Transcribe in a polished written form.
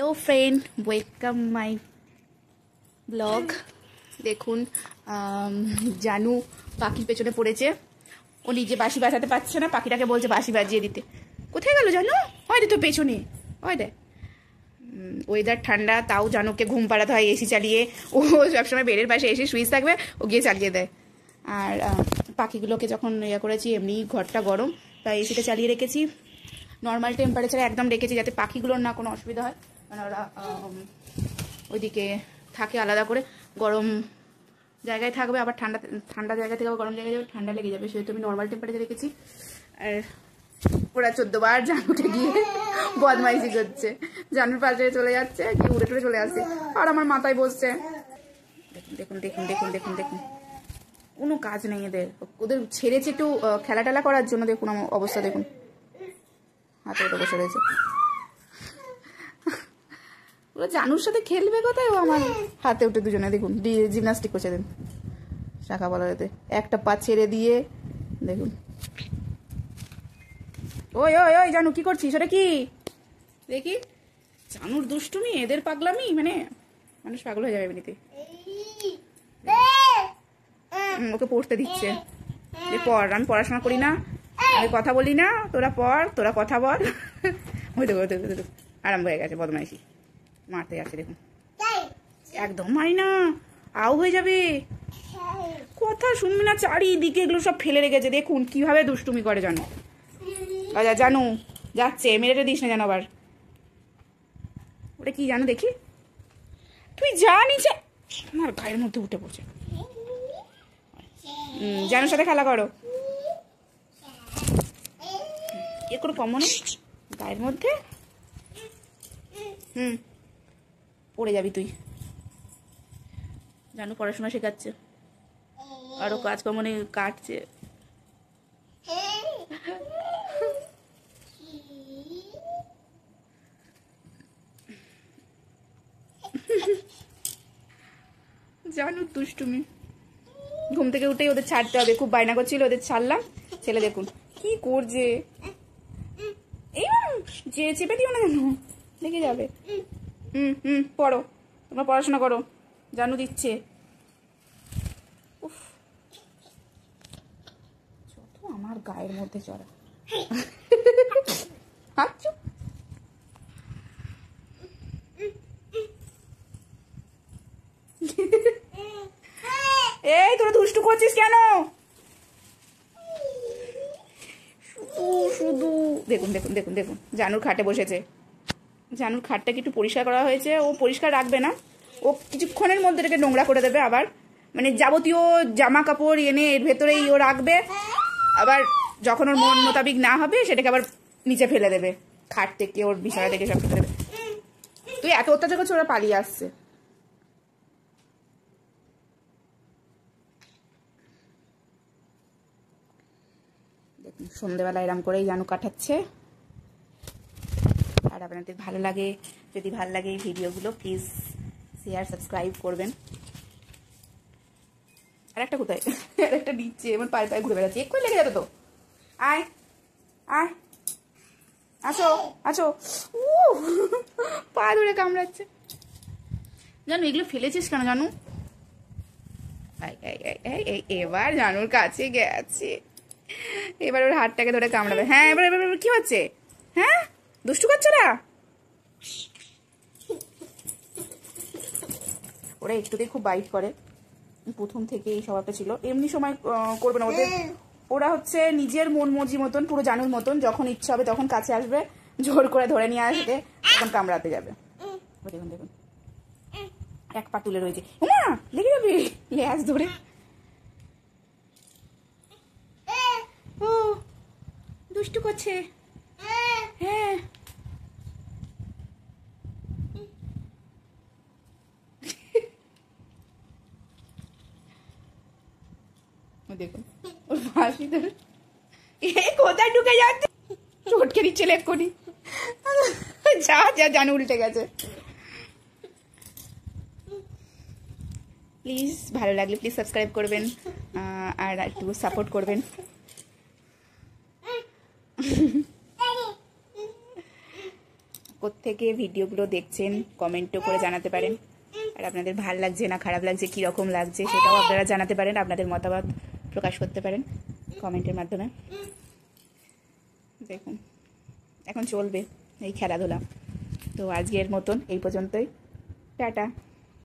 Hello friend, welcome my blog. দেখুন জানু পাখির পেছনে পড়েছে। ও নিজে বাঁশি বাজাতে পারছে না, পাখিটাকে বলছে বাঁশি বাজিয়ে দিতে। কোথায় গেল জানু? হয় তো পেছনে, হয় দেখ। ওয়েদার ঠান্ডা, তাও জানুকে ঘুম পাড়াতে হয় এসি চালিয়ে। ও সবসময় বেডের পাশে এসে শুইস থাকবে, ও গিয়ে চালিয়ে দেয়। আর পাখিগুলোকে যখন করেছি, এমনি ঘরটা গরম, তাই এসিটা চালিয়ে রেখেছি। নর্মাল টেম্পারেচারে একদম রেখেছি, যাতে পাখিগুলোর না কোনো অসুবিধা হয়। মানে ওরা ওইদিকে থাকে আলাদা করে, গরম জায়গায় থাকবে, আবার ঠান্ডা ঠান্ডা জায়গা থেকে আবার গরম জায়গায় যাবে, ঠান্ডা লেগে যাবে। সেহেতু আমি নর্মাল টেম্পারেচারে রেখেছি। আর ওরা 14 বার জানুকে গিয়ে বদমাইশি করছে, জানুর পাশে চলে যাচ্ছে, গিয়ে উড়ে টুড়ে চলে আসছে, আর আমার মাথায় বসছে। দেখুন দেখুন দেখুন দেখুন দেখুন, কোনো কাজ নেই এদের। ওদের ছেড়েছে একটু খেলা টেলা করার জন্য। দেখুন আমার অবস্থা, দেখুন হাতে ওটা বসে রয়েছে। ওরা জানুর সাথে খেলবে কোথায়, ও আমার হাতে উঠে দুজনে দেখুন জিমনাস্টিক করছে। দেখুন শাখা বলাতে একটা পা ছেড়ে দিয়ে দেখুন। ওই ওই ওই জানু, কি করছিস? ওটা কি দেখি? জানুর দুষ্টুমি, এদের পাগলামি, মানে মানুষ পাগল হয়ে যাবে এমনিতে। ওকে পড়তে দিচ্ছে যে পড়, আমি পড়াশোনা করি না, আমি কথা বলি না, তোরা পড়, তোরা কথা বল। ওই দেখো দেখো, আরম্ভ হয়ে গেছে বদমাইশি, মারতে যাচ্ছে। দেখুন একদম মারি না, আউ হয়ে যাবে, কথা শুনবি না, চারিদিকে এগুলো সব ফেলে রেখেছে। দেখুন কিভাবে দুষ্টুমি করে জানো। আচ্ছা জানু যাচ্ছে, মেরেটা দিস না জানো আবার। ওটা কি জানো দেখি? তুই জানিস আমার গায়ের মধ্যে উঠে পড়ছে। জানুর সাথে খেলা করো, এর কোনো কম নেই গায়ের মধ্যে। পড়ে যাবি তুই। জানু পড়াশোনা শেখাচ্ছে, আরো কাজকর্ম নেই, কাটছে। জানু দুষ্টুমি। ঘুম থেকে উঠেই ওদের ছাড়তে হবে, খুব বায়না করছিল, ওদের ছাড়লাম। ছেলে দেখুন কি করছে, এই যে চেপে দিও না যেন, দেখে যাবে। পড়ো, তোমরা পড়াশোনা করো, জানু দিচ্ছে। উফ, যত আমার গায়ের মধ্যে চড়া। এই তোরা দুষ্টু করছিস কেন? শুধু শুধু দেখুন দেখুন দেখুন দেখুন, জানুর খাটে বসেছে। জানুর খাটটাকে একটু পরিষ্কার করা হয়েছে, ও পরিষ্কার রাখবে না, ও কিছুক্ষণের মধ্যে এটাকে নোংরা করে দেবে। আবার মানে যাবতীয় জামা কাপড় এনে এর ভেতরেই ও রাখবে, আবার যখন ওর মন মোতাবিক না হবে সেটাকে আবার নিচে ফেলে দেবে, খাট থেকে ওর বিছানা থেকে সব ফেলে দেবে। তুই এত অত্যাচার করছিস, ওরা পালিয়ে আসছে। দেখুন সন্ধ্যেবেলা এরম করেই জানু কাটাচ্ছে। আর আপনাদের ভালো লাগে, যদি ভালো লাগে এই ভিডিওগুলো, প্লিজ শেয়ার সাবস্ক্রাইব করবেন। আর একটা কোথায়, আর একটা দিচ্ছে, আমার পায়ে পায়ে ঘুরে বেড়াচ্ছে, এক্ষুনি লেগে যাবে তো। আয় আয়, আসো আসো। পা ধরে কামড়াচ্ছে। জানু এগুলো ফেলেছিস কেন জানু? এবার জানুর কাছে গেছে, এবার ওর হাতটাকে ধরে কামড়াবে। হ্যাঁ এবার এবার কি হচ্ছে? হ্যাঁ দুষ্টু করছে না? ওরা একটুতেই খুব বাইট করে, প্রথম থেকে এই স্বভাবটা ছিল। এমনি সময় করবে না ওদের, ওরা হচ্ছে নিজের মন মর্জি মতন, পুরো জানুর মতন। যখন ইচ্ছা হবে তখন কাছে আসবে, জোর করে ধরে নিয়ে আসবে, তখন কামড়াতে যাবে। দেখুন দেখুন এক পা তুলে রয়েছে, ওমা লেগে যাবে ল্যাজ ধরে। ও দুষ্টু করছে। হ্যাঁ দেখুন ওর ফাঁসি ধরে কোথায় ঢুকে যাচ্ছে, চটকে দিচ্ছে লেক্ষনি। যা যা জানু উল্টে গেছে। প্লিজ ভালো লাগলে প্লিজ সাবস্ক্রাইব করবেন, আর একটু সাপোর্ট করবেন। কোত্থেকে ভিডিওগুলো দেখছেন কমেন্টও করে জানাতে পারেন। আর আপনাদের ভাল লাগছে না খারাপ লাগছে, কীরকম লাগছে সেটাও আপনারা জানাতে পারেন, আপনাদের মতামত প্রকাশ করতে পারেন কমেন্টের মাধ্যমে। দেখুন এখন চলবে এই খেলাধুলা। তো আজকের মতন এই পর্যন্তই, টাটা।